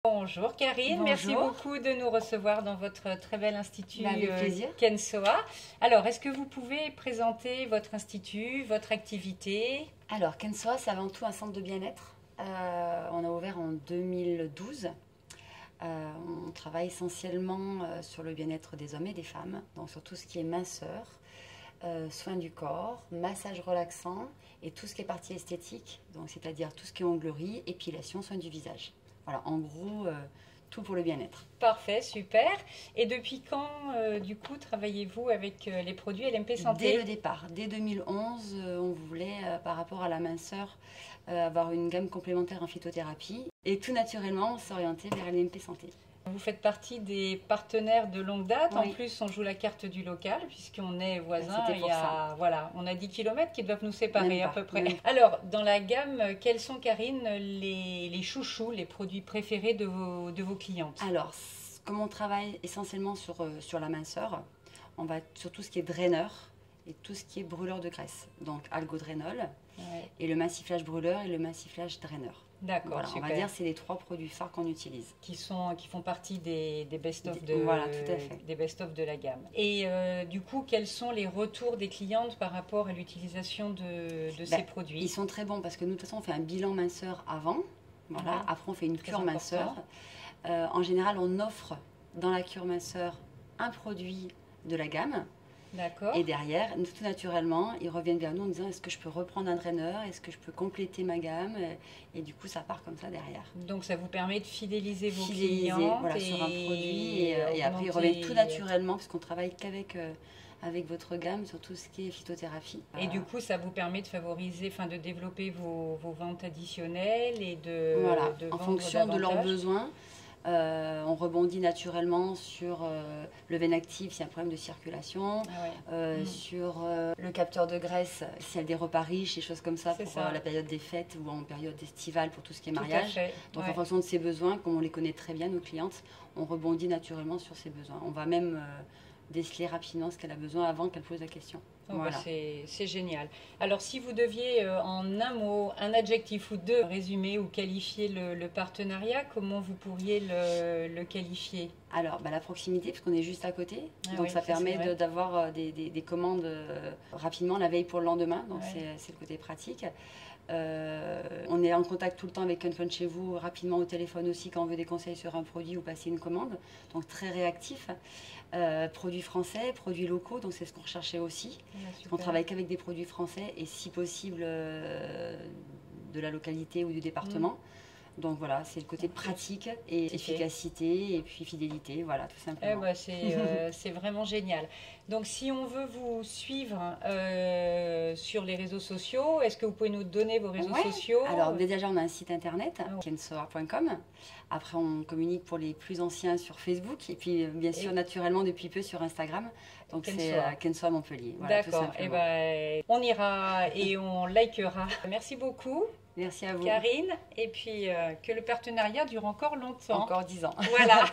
Bonjour Karine, Bonjour. Merci beaucoup de nous recevoir dans votre très bel institut Avec plaisir. Kensoa. Alors, est-ce que vous pouvez présenter votre institut, votre activité? Alors, Kensoa, c'est avant tout un centre de bien-être. On a ouvert en 2012. On travaille essentiellement sur le bien-être des hommes et des femmes, donc sur tout ce qui est minceur, soins du corps, massage relaxant et tout ce qui est partie esthétique, donc c'est-à-dire tout ce qui est onglerie, épilation, soins du visage. Voilà, en gros, tout pour le bien-être. Parfait, super. Et depuis quand, du coup, travaillez-vous avec les produits LMP Santé? Dès le départ, dès 2011, on voulait, par rapport à la minceur, avoir une gamme complémentaire en phytothérapie et tout naturellement s'orienter vers LMP Santé. Vous faites partie des partenaires de longue date. Oui. En plus, on joue la carte du local puisqu'on est voisins. C'était pour ça. Voilà, on a 10 km qui doivent nous séparer Même à pas, peu près. même Alors, dans la gamme, quels sont, Karine, les chouchous, les produits préférés de vos clientes? Alors, comme on travaille essentiellement sur la minceur, on va sur tout ce qui est draineur et tout ce qui est brûleur de graisse. Donc, algodrénol et le massiflage brûleur et le massiflage draineur. D'accord, Voilà, super. on va dire c'est les trois produits phares qu'on utilise. Qui font partie des best-of Voilà, tout à fait. des best-of de la gamme. Et du coup, quels sont les retours des clientes par rapport à l'utilisation de ces produits? Ils sont très bons parce que nous, de toute façon, on fait un bilan minceur avant. Voilà. Ouais. Après, on fait une Très cure important. minceur. En général, on offre dans la cure minceur un produit de la gamme. D'accord. Et derrière, tout naturellement, ils reviennent vers nous en disant est-ce que je peux reprendre un draineur, est-ce que je peux compléter ma gamme, et du coup ça part comme ça derrière. Donc ça vous permet de fidéliser vos Fidéliser, clients voilà, sur un produit et après ils reviennent tout naturellement puisqu'on travaille qu'avec avec votre gamme sur tout ce qui est phytothérapie. Et du coup ça vous permet de favoriser, de développer vos ventes additionnelles et de en vendre fonction de leurs davantage. besoins. On rebondit naturellement sur le veine active s'il y a un problème de circulation, sur le capteur de graisse s'il y a des repas riches, des choses comme ça pour la période des fêtes ou en période estivale pour tout ce qui est mariage. Donc en fonction de ses besoins, comme on les connaît très bien, nos clientes, on rebondit naturellement sur ses besoins. On va même déceler rapidement ce qu'elle a besoin avant qu'elle pose la question. Oh, voilà. C'est génial. Alors si vous deviez en un mot, un adjectif ou deux résumer ou qualifier le partenariat, comment vous pourriez le qualifier? Alors la proximité, puisqu'on est juste à côté, donc oui, ça permet d'avoir des commandes rapidement la veille pour le lendemain, donc c'est le côté pratique. On est en contact tout le temps avec quelqu'un de chez vous, rapidement au téléphone aussi quand on veut des conseils sur un produit ou passer une commande, donc très réactif. Produits français, produits locaux, donc c'est ce qu'on recherchait aussi. On travaille qu'avec des produits français et si possible de la localité ou du département. Donc voilà, c'est le côté pratique et efficacité et puis fidélité, voilà, tout simplement. C'est vraiment génial. Donc si on veut vous suivre sur les réseaux sociaux, est-ce que vous pouvez nous donner vos réseaux sociaux? Alors déjà on a un site internet, kensoa.com. Après on communique pour les plus anciens sur Facebook et puis bien sûr naturellement depuis peu sur Instagram. Donc c'est Kensoa Montpellier. Voilà, d'accord, on ira et on likera. Merci beaucoup. Merci à vous. Karine, et puis que le partenariat dure encore longtemps. Encore 10 ans. Voilà.